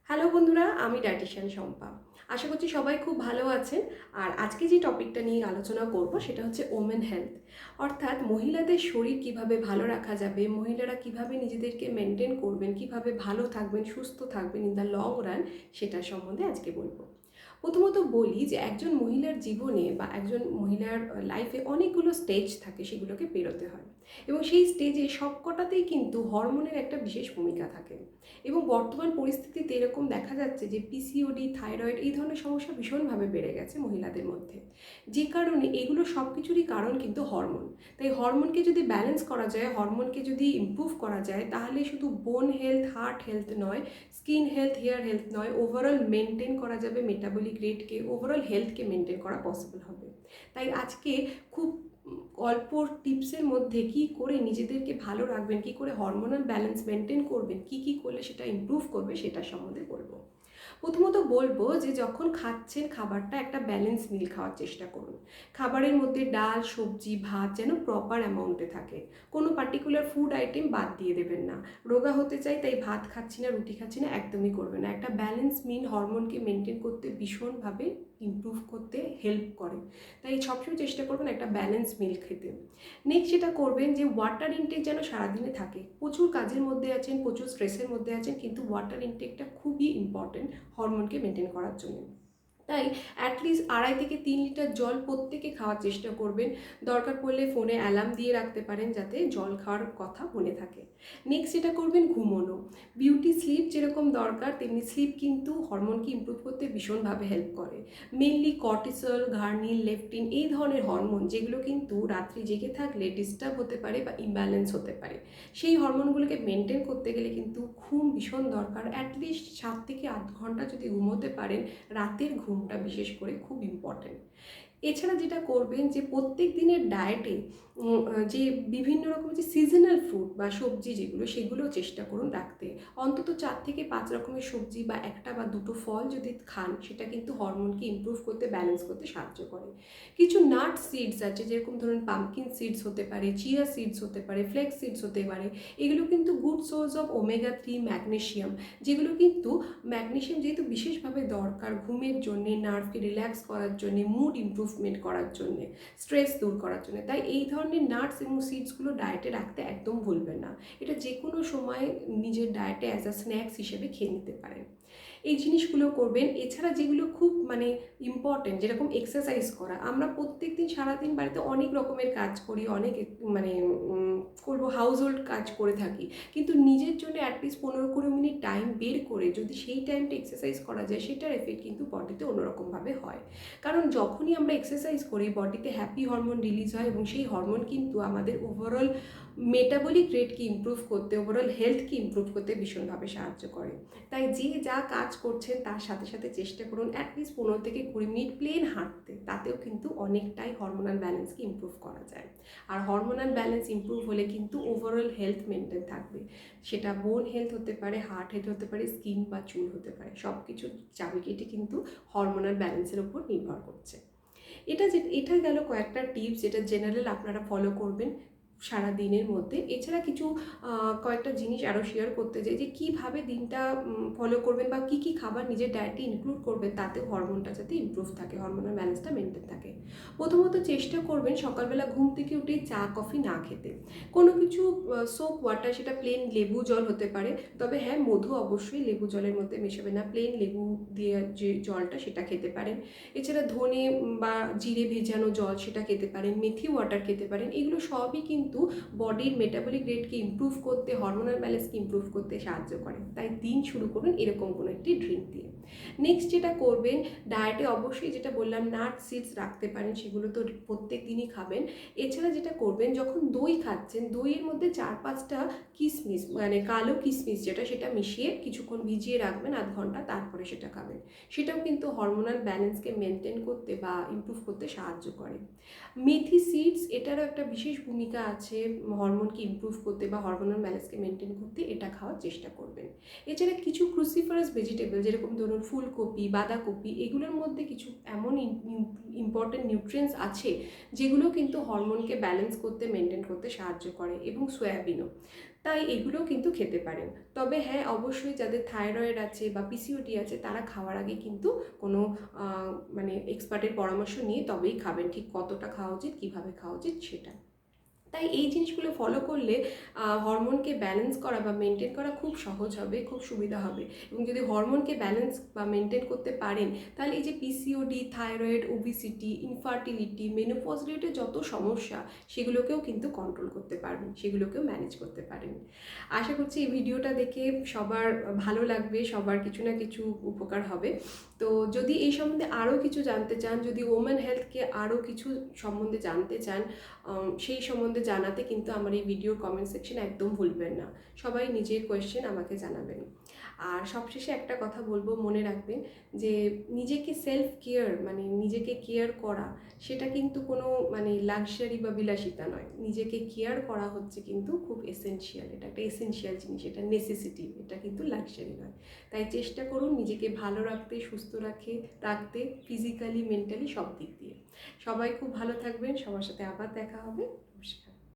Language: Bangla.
হ্যালো বন্ধুরা, আমি ডায়েটিশিয়ান শম্পা। আশা করছি সবাই খুব ভালো আছেন। আর আজকে যে টপিকটা নিয়ে আলোচনা করব সেটা হচ্ছে ওমেন হেলথ, অর্থাৎ মহিলাদের শরীর কিভাবে ভালো রাখা যাবে, মহিলারা কিভাবে নিজেদেরকে মেনটেন করবেন, কিভাবে ভালো থাকবেন, সুস্থ থাকবেন ইন দ্য লং রান, সেটার সম্বন্ধে আজকে বলবো। প্রথমত বলি যে একজন মহিলার জীবনে বা একজন মহিলার লাইফে অনেকগুলো স্টেজ থাকে, সেগুলোকে পেরোতে হয় এবং সেই স্টেজে সবকটাতেই কিন্তু হরমোনের একটা বিশেষ ভূমিকা থাকে। এবং বর্তমান পরিস্থিতিতে এরকম দেখা যাচ্ছে যে পিসিওডি, থাইরয়েড এই ধরনের সমস্যা ভীষণভাবে বেড়ে গেছে মহিলাদের মধ্যে, যে কারণে এগুলো সব কিছুরই কারণ কিন্তু হরমোন। তাই হরমোনকে যদি ব্যালেন্স করা যায়, হরমোনকে যদি ইমপ্রুভ করা যায়, তাহলে শুধু বোন হেলথ, হার্ট হেলথ নয়, স্কিন হেলথ, হেয়ার হেলথ নয়, ওভারঅল মেনটেন করা যাবে মেটাবলিক রেটকে, ওভারঅল হেলথকে মেনটেন করা পসিবল হবে। তাই আজকে খুব অল্প টিপসের মধ্যে কি করে নিজেদেরকে ভালো রাখবেন, কি করে হরমোনাল ব্যালেন্স মেনটেন করবেন, কি করলে সেটা ইমপ্রুভ করবে সেটার সম্বন্ধে বলবো। প্রথমত বলবো যে যখন খাচ্ছেন খাবারটা একটা ব্যালেন্স মিল খাওয়ার চেষ্টা করুন। খাবারের মধ্যে ডাল, সবজি, ভাত যেন প্রপার অ্যামাউন্টে থাকে। কোনো পার্টিকুলার ফুড আইটেম বাদ দিয়ে দেবেন না। রোগা হতে চাই তাই ভাত খাচ্ছি না, রুটি খাচ্ছি না, একদমই করবে না। একটা ব্যালেন্স মিল হরমোনকে মেনটেন করতে ভীষণভাবে ইমপ্রুভ করতে হেল্প করে। তাই সবসময় চেষ্টা করবেন একটা ব্যালেন্স মিল খেতে। নেক্সট যেটা করবেন যে ওয়াটার ইনটেক যেন সারাদিনে থাকে। প্রচুর কাজের মধ্যে আছেন, প্রচুর স্ট্রেসের মধ্যে আছেন, কিন্তু ওয়াটার ইনটেকটা খুবই ইম্পর্টেন্ট হরমোনকে মেনটেন করার জন্য। তাই অ্যাটলিস্ট 2.5 থেকে 3 লিটার জল প্রত্যেকে খাওয়ার চেষ্টা করবেন। দরকার পড়লে ফোনে অ্যালার্ম দিয়ে রাখতে পারেন যাতে জল খাওয়ার কথা মনে থাকে। নেক্সট যেটা করবেন ঘুমোনো। বিউটি স্লিপ যেরকম দরকার তেমনি স্লিপ কিন্তু হরমোনকে ইমপ্রুভ করতে ভীষণভাবে হেল্প করে। মেনলি কর্টিসল, গার্নিল, লেপটিন এই ধরনের হরমোন যেগুলো কিন্তু রাত্রি জেগে থাকলে ডিস্টার্ব হতে পারে বা ইমব্যালেন্স হতে পারে, সেই হরমোনগুলোকে মেনটেন করতে গেলে কিন্তু ঘুম ভীষণ দরকার। অ্যাটলিস্ট 7 থেকে 8 ঘন্টা যদি ঘুমোতে পারেন, রাতের ঘুমটা বিশেষ করে খুব ইম্পর্টেন্ট। এছাড়া যেটা করবেন যে প্রত্যেক দিনের ডায়েটে যে বিভিন্ন রকমের যে সিজনাল ফ্রুট বা সবজি যেগুলো, সেগুলো চেষ্টা করুন রাখতে। অন্তত 4 থেকে 5 রকমের সবজি বা একটা বা দুটো ফল যদি খান, সেটা কিন্তু হরমোনকে ইমপ্রুভ করতে, ব্যালেন্স করতে সাহায্য করে। কিছু নাট সিডস আছে, যেরকম ধরুন পামকিন সিডস হতে পারে, চিয়া সিডস হতে পারে, ফ্লেক্স সিডস হতে পারে। এগুলো কিন্তু good source of omega 3 magnesium, যেগুলো কিন্তু ম্যাগনেশিয়াম যেহেতু বিশেষভাবে দরকার ঘুমের জন্যে, নার্ভকে রিল্যাক্স করার জন্যে, মুড ইমপ্রুভমেন্ট করার জন্যে, স্ট্রেস দূর করার জন্য। তাই এই ধরনের নাটস এবং সিডসগুলো ডায়েটে রাখতে একদম ভুলবেন না। এটা যে কোনো সময় নিজের ডায়েটে অ্যাজ আ স্ন্যাক্স হিসেবে খেয়ে নিতে পারেন। এই জিনিসগুলো করবেন। এছাড়া যেগুলো খুব ইম্পর্টেন্ট, যেরকম এক্সারসাইজ করা। আমরা প্রত্যেক দিন সারাদিন বাড়িতে অনেক রকমের কাজ করি, অনেক মানে করবো হাউস হোল্ড কাজ করে থাকি, কিন্তু নিজের জন্য অ্যাটলিস্ট 15-20 মিনিট টাইম বের করে যদি সেই টাইমটা এক্সারসাইজ করা যায়, সেটার এফেক্ট কিন্তু বডিতে অন্যরকমভাবে হয়। কারণ যখনই আমরা এক্সারসাইজ করি বডিতে হ্যাপি হরমোন রিলিজ হয় এবং সেই হরমোন কিন্তু আমাদের ওভারঅল মেটাবলিক রেটকে ইমপ্রুভ করতে, ওভারঅল হেলথকে ইমপ্রুভ করতে ভীষণভাবে সাহায্য করে। তাই যে যা কাজ করছেন তার সাথে সাথে চেষ্টা করুন অ্যাটলিস্ট 15 থেকে 20 মিনিট প্লেন হাঁটতে। তাতেও কিন্তু অনেকটাই হরমোনাল ব্যালেন্সকে ইমপ্রুভ করা যায়। আর হরমোনাল ব্যালেন্স ইমপ্রুভ হলে কিন্তু ওভারঅল হেলথ মেনটেন থাকবে। সেটা বোন হেলথ হতে পারে, হার্ট হেলথ হতে পারে, স্কিন বা চুল হতে পারে। সব কিছুর চাবিকাঠি কিন্তু হরমোনাল ব্যালেন্সের উপর নির্ভর করছে। এটা গেল কয়েকটা টিপস যেটা জেনারেল আপনারা ফলো করবেন সারা দিনের মধ্যে। এছাড়া কিছু কয়েকটা জিনিস আরও শেয়ার করতে চাই যে কীভাবে দিনটা ফলো করবেন বা কী খাবার নিজের ডায়েটে ইনক্লুড করবেন তাতে হরমোনটা যাতে ইমপ্রুভ থাকে, হরমোনাল ব্যালেন্সটা মেনটেন থাকে। প্রথমত চেষ্টা করবেন সকালবেলা ঘুম থেকে উঠেই চা কফি না খেতে। কোনো কিছু সোপ ওয়াটার, সেটা প্লেন লেবু জল হতে পারে, তবে হ্যাঁ মধু অবশ্যই লেবু জলের মধ্যে মেশাবেন না। প্লেন লেবু দিয়ে যে জলটা সেটা খেতে পারেন। এছাড়া ধনে বা জিরে ভেজানো জল সেটা খেতে পারেন, মেথি ওয়াটার খেতে পারেন। এগুলো সবই কিন্তু বডির মেটাবলিক রেটকে ইমপ্রুভ করতে, হরমোনাল ব্যালেন্সকে ইমপ্রুভ করতে সাহায্য করে। তাই দিন শুরু করুন এরকম কোনো একটি ড্রিঙ্ক দিয়ে। নেক্সট যেটা করবেন, ডায়েটে অবশ্যই যেটা বললাম নাট সিডস রাখতে পারেন, সেগুলো তো প্রত্যেক দিনই খাবেন। এছাড়া যেটা করবেন, যখন দই খাচ্ছেন দইয়ের মধ্যে 4-5টা কিশমিশ, কালো কিশমিশ যেটা, সেটা মিশিয়ে কিছুক্ষণ ভিজিয়ে রাখবেন, আধ ঘন্টা, তারপরে সেটা খাবেন। সেটাও কিন্তু হরমোনাল ব্যালেন্সকে মেনটেন করতে বা ইমপ্রুভ করতে সাহায্য করে। মেথি সিডস, এটারও একটা বিশেষ ভূমিকা আছে হরমোনকে ইমপ্রুভ করতে বা হরমোনাল ব্যালেন্সকে মেনটেন করতে, এটা খাওয়ার চেষ্টা করবেন। এছাড়া কিছু ক্রুসিফারাস ভেজিটেবল যেরকম ধরুন ফুলকপি, বাঁধাকপি, এগুলোর মধ্যে কিছু এমন ইম্পর্টেন্ট নিউট্রিয়েন্টস আছে যেগুলো কিন্তু হরমোনকে ব্যালেন্স করতে, মেনটেন করতে সাহায্য করে, এবং সয়াবিনও। তাই এগুলোও কিন্তু খেতে পারেন। তবে হ্যাঁ, অবশ্যই যাদের থাইরয়েড আছে বা পিসিওডি আছে তারা খাওয়ার আগে কিন্তু কোনো মানে এক্সপার্টের পরামর্শ নিয়ে তবেই খাবেন, ঠিক কতটা খাওয়া উচিত, কীভাবে খাওয়া উচিত সেটা। তাই এই জিনিসগুলো ফলো করলে হরমোনকে ব্যালেন্স করা বা মেনটেন করা খুব সহজ হবে, খুব সুবিধা হবে। এবং যদি হরমোনকে ব্যালেন্স বা মেনটেন করতে পারেন তাহলে এই যে PCOD, thyroid, obesity, infertility, menopause related যত সমস্যা সেগুলোকেও কিন্তু কন্ট্রোল করতে পারবেন, সেগুলোকেও ম্যানেজ করতে পারেন। আশা করছি এই ভিডিওটা দেখে সবার ভালো লাগবে, সবার কিছু না কিছু উপকার হবে। তো যদি এই সম্বন্ধে আরও কিছু জানতে চান, যদি ওমেন হেলথকে আরও কিছু সম্বন্ধে জানতে চান, সেই সম্বন্ধে জানাতে কিন্তু আমার এই ভিডিওর কমেন্ট সেকশন একদম ভুলবেন না। সবাই নিজের কোয়েশ্চেন আমাকে জানাবেন। আর সবশেষে একটা কথা বলবো, মনে রাখবেন যে নিজেকে সেলফ কেয়ার মানে নিজেকে কেয়ার করা সেটা কিন্তু কোনো মানে লাক্সারি বা বিলাসিতা নয়। নিজেকে কেয়ার করা হচ্ছে কিন্তু খুব এসেনশিয়াল, এটা একটা এসেনশিয়াল জিনিস, এটা নেসেসিটি, এটা কিন্তু লাক্সারি নয়। তাই চেষ্টা করুন নিজেকে ভালো রাখতে, সুস্থ রাখতে ফিজিক্যালি, মেন্টালি সব দিক দিয়ে। সবাই খুব ভালো থাকবেন, সবার সাথে আবার দেখা হবে। নমস্কার।